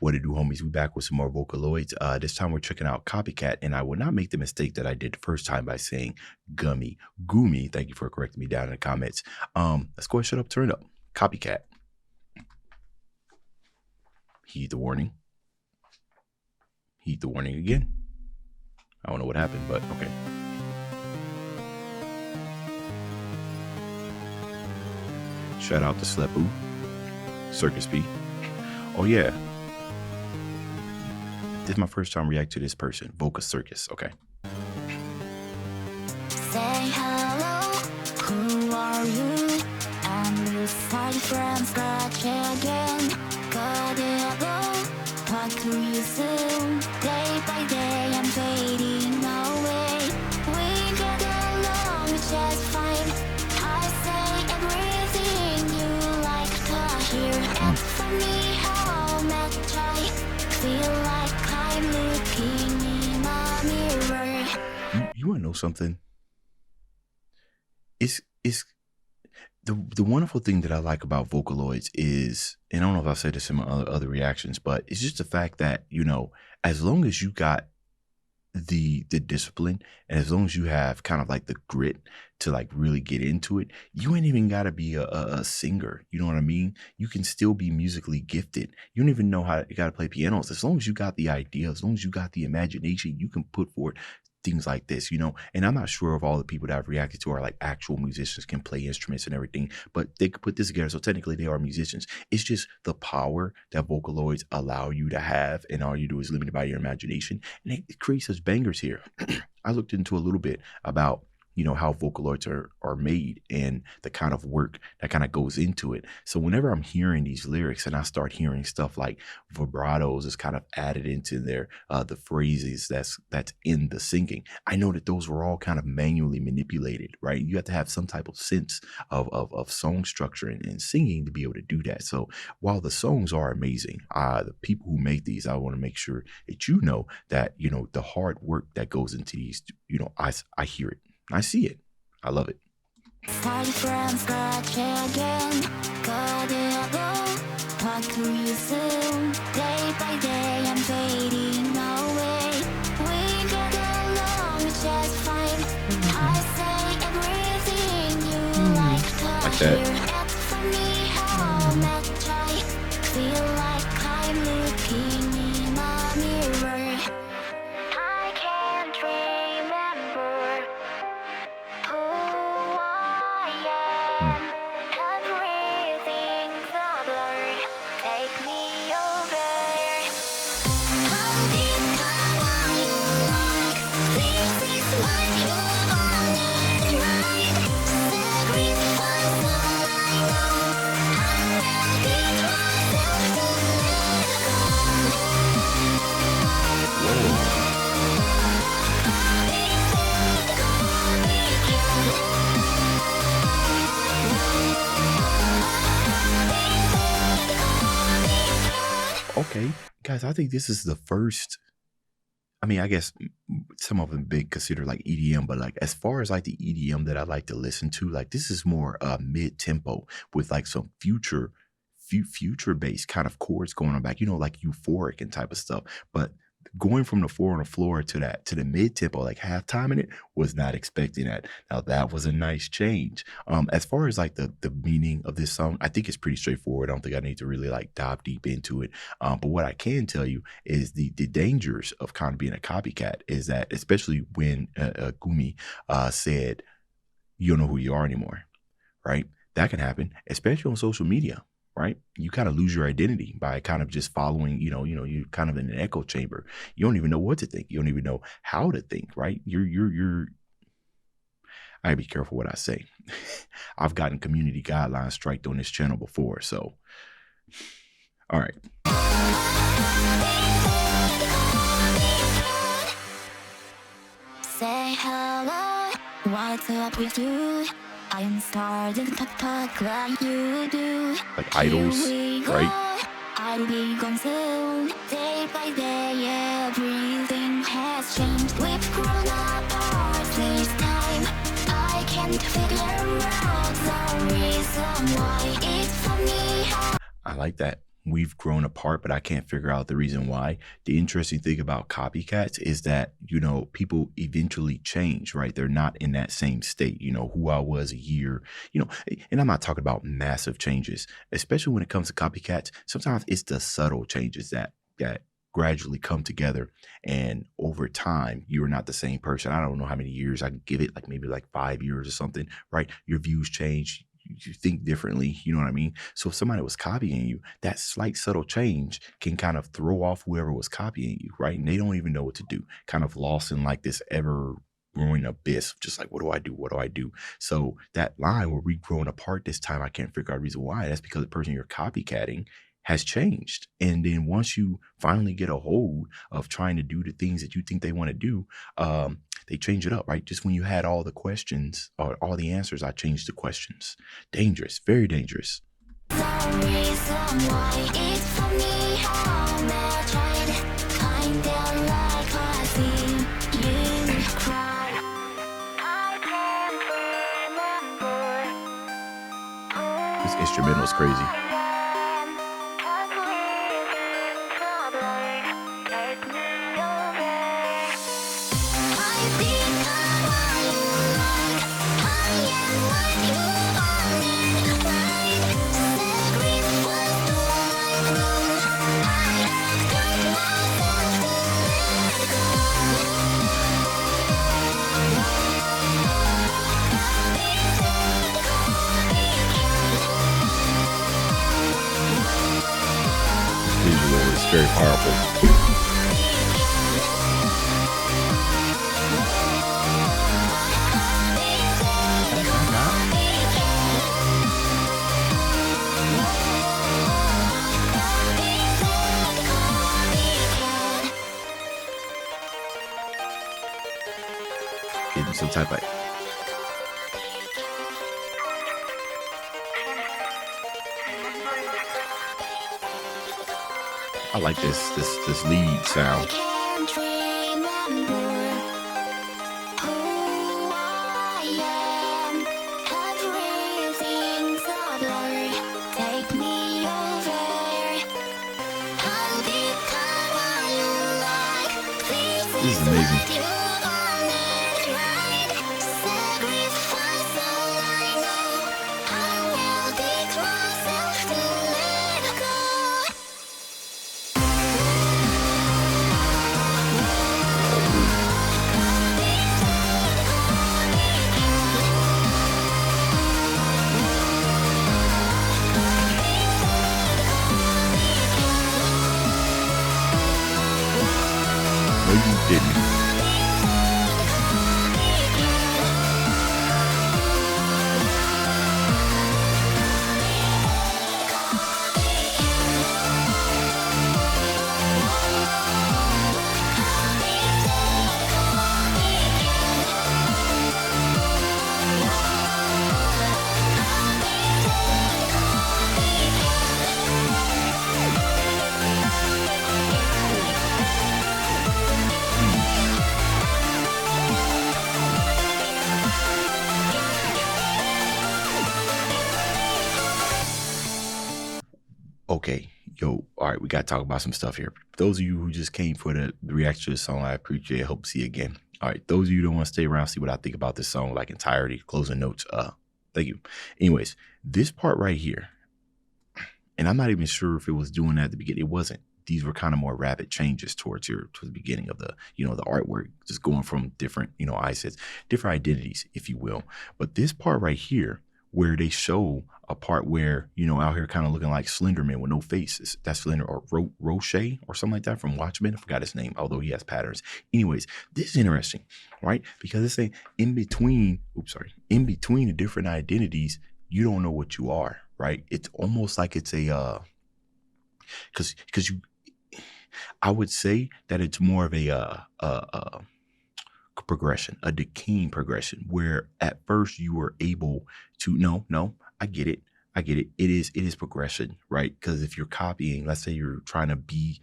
What it do, homies? We back with some more Vocaloids. This time we're checking out Copycat, and I will not make the mistake that I did the first time by saying GUMI. GUMI. Thank you for correcting me down in the comments. Let's go ahead, shut up, turn it up. Copycat. Heed the warning. Heed the warning again. I don't know what happened, but okay. Shout out to Slepu, Circus B. Oh yeah. This is my first time react to this person, VocaCircus. Okay. Say hello, who are you? I'm your side from scratch again. Got it all, what do you soon? Day by day I'm fading away. We get along just fine. I say everything you like to hear. And for me, how much I feel like I'm looking in a mirror. You want to know something? It's the wonderful thing that I like about Vocaloids is, and I don't know if I said this in my other reactions, but it's just the fact that, you know, as long as you got the discipline and as long as you have kind of like the grit to like really get into it, you ain't even got to be a singer. You know what I mean? You can still be musically gifted. You don't even know how you got to play pianos. As long as you got the idea, as long as you got the imagination, you can put forward things like this, you know. And I'm not sure if all the people that I've reacted to are like actual musicians, can play instruments and everything, but they could put this together. So technically they are musicians. It's just the power that Vocaloids allow you to have, and all you do is limited by your imagination, and it creates such bangers here. I looked into a little bit about, you know, how Vocaloids are made and the kind of work that kind of goes into it. So whenever I'm hearing these lyrics and I start hearing stuff like vibratos is kind of added into their the phrases that's in the singing, I know that those were all kind of manually manipulated, right? You have to have some type of sense of song structure and singing to be able to do that. So while the songs are amazing, the people who make these, I want to make sure that you know that, you know, the hard work that goes into these, you know, I hear it. I see it. I love it. Start from scratch again. Got it all, what do you soon? Day by day I'm fading away. We get along just fine. I say everything you like to hear. And for me, how much I feel like I'm looking in a mirror. I can't remember who I am. Everything's a blur. Take me over. How deep down are you like? This is what you wanted, right? Sacrifice all I know. I'm begging myself to let Okay, guys, I think this is the first. I mean, I guess some of them big consider like EDM, but like as far as like the EDM that I like to listen to, like this is more mid-tempo with like some future based kind of chords going on back, you know, like euphoric and type of stuff. But going from the 4 on the floor to the mid-tempo, like halftime in it, was not expecting that. Now that was a nice change. As far as like the meaning of this song, I think it's pretty straightforward. I don't think I need to really like dive deep into it. But what I can tell you is the dangers of kind of being a copycat is that, especially when GUMI said, you don't know who you are anymore, right? That can happen, especially on social media. Right? You kind of lose your identity by kind of just following, you know, you're kind of in an echo chamber. You don't even know what to think. You don't even know how to think, right? I gotta be careful what I say. I've gotten community guidelines striked on this channel before. So, all right. say hello, what's up with you? I'm starting to talk like you do. Like idols, right? I'll be gone soon. Day by day, everything has changed. We've grown apart this time. I can't figure out the reason why it's for me. I like that. we've grown apart, but I can't figure out the reason why. The interesting thing about copycats is that, people eventually change, right? They're not in that same state, who I was a year, and I'm not talking about massive changes, especially when it comes to copycats. Sometimes it's the subtle changes that gradually come together, and over time you're not the same person. I don't know how many years I can give it, like maybe like 5 years or something, right? Your views change, you think differently, you know what I mean? So if somebody was copying you, that slight subtle change can kind of throw off whoever was copying you, right? And they don't even know what to do, kind of lost in like this ever growing abyss, just like, what do I do? What do I do? So that line where we growing apart this time, I can't figure out the reason why. That's because the person you're copycatting has changed. And then once you finally get a hold of trying to do the things that you think they want to do, they change it up, right? Just when you had all the questions or all the answers, I changed the questions. Dangerous, very dangerous. The reason why it's for me, how much I'd kinda like watching you cry. I can't remember. This instrumental is crazy. Visual is very powerful. Getting some type of I like this lead sound. Can't remember who I am. Everything's a blur. Take me over. I'll become what you like. This This is amazing. what you wanted, right? Sacrifice all I know. I will teach myself to let go. No, you didn't. Okay, yo, all right, we got to talk about some stuff here. Those of you who just came for the reaction to the song, I appreciate it. Hope to see you again. All right, those of you who don't want to stay around, see what I think about this song, like entirety, closing notes. Thank you. Anyways, this part right here, and I'm not even sure if it was doing that at the beginning. It wasn't. These were kind of more rapid changes towards the beginning of the, the artwork, just going from different, ISETs, different identities, if you will. But this part right here, where they show a part where, out here kind of looking like Slenderman with no faces. That's Slender, or Roche or something like that from Watchmen. I forgot his name, although he has patterns. Anyways, this is interesting, right? Because it's saying in between the different identities, you don't know what you are, right? It's almost like it's a, I would say that it's more of a progression, a decaying progression, where at first you were able to, no, I get it. It is progression, right? Because if you're copying, let's say you're trying to be,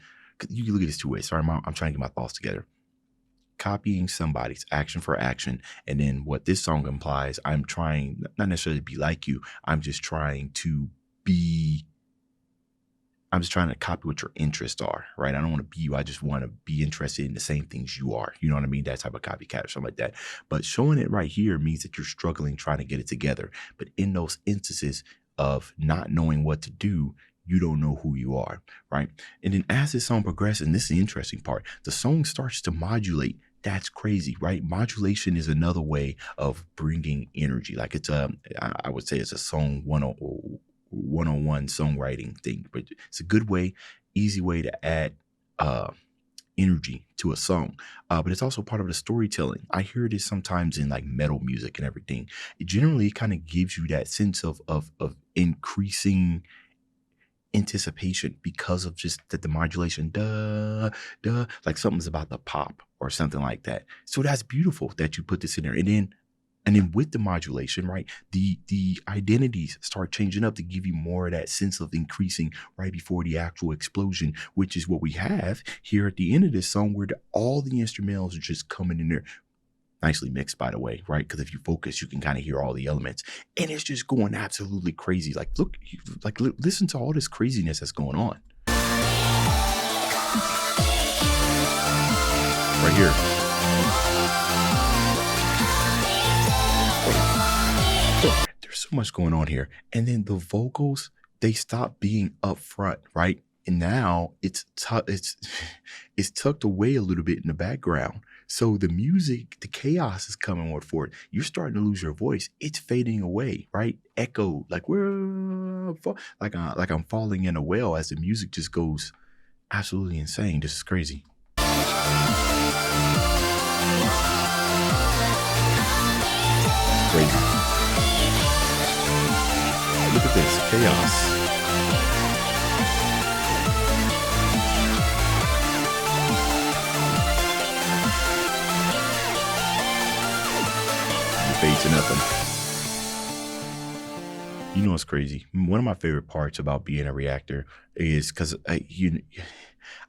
you can look at this two ways. Sorry, I'm trying to get my thoughts together. Copying somebody's action for action. And then what this song implies, I'm trying not necessarily to be like you. I'm just trying to be I'm just trying to copy what your interests are, right? I don't want to be you. I just want to be interested in the same things you are. You know what I mean? That type of copycat or something like that. But showing it right here means that you're struggling trying to get it together. But in those instances of not knowing what to do, you don't know who you are, right? And then as the song progresses, and this is the interesting part, the song starts to modulate. That's crazy, right? Modulation is another way of bringing energy. Like it's I would say it's a song one-on-one songwriting thing, but it's a good way, easy way to add energy to a song. But it's also part of the storytelling. I hear this sometimes in like metal music and everything. It generally kind of gives you that sense of increasing anticipation because of just that the modulation, like something's about to pop or something like that. So that's beautiful that you put this in there. And then with the modulation, right, the identities start changing up to give you more of that sense of increasing right before the actual explosion, which is what we have here at the end of this song, where all the instrumentals are just coming in there. Nicely mixed, by the way, right? Because if you focus, you can kind of hear all the elements, and it's just going absolutely crazy. Like, look, like listen to all this craziness that's going on right here. There's so much going on here, and then the vocals, they stop being up front, right? And now it's tucked away a little bit in the background. So the music, the chaos is coming more forward. You're starting to lose your voice. It's fading away, right? Echo, like like I'm falling in a well as the music just goes absolutely insane. This is crazy. Crazy. Look at this chaos. Fade to nothing. You know what's crazy? One of my favorite parts about being a reactor is because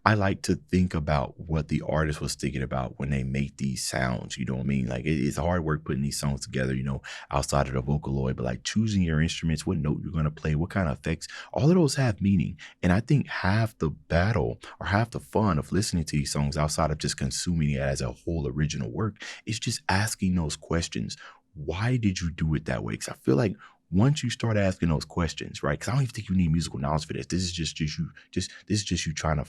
I like to think about what the artist was thinking about when they make these sounds. You know what I mean? Like it's hard work putting these songs together, you know, outside of the Vocaloid, but like choosing your instruments, what note you're going to play, what kind of effects, all of those have meaning. And I think half the battle or half the fun of listening to these songs outside of just consuming it as a whole original work is just asking those questions. Why did you do it that way? Because I feel like once you start asking those questions, right? Because I don't even think you need musical knowledge for this. This is just you trying to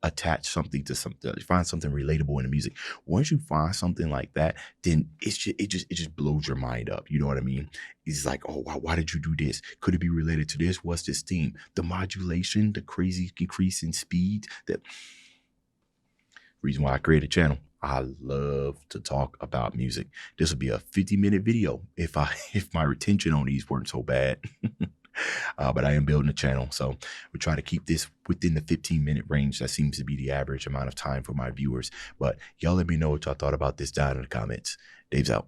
attach something to something, find something relatable in the music. Once you find something like that, then it just blows your mind up. You know what I mean? It's like, oh wow, why did you do this? Could it be related to this? What's this theme? The modulation, the crazy increase in speed. That reason why I created a channel. I love to talk about music. This would be a 50-minute video if my retention on these weren't so bad. But I am building a channel, so we try to keep this within the 15-minute range. That seems to be the average amount of time for my viewers. But y'all let me know what y'all thought about this down in the comments. Dave's out.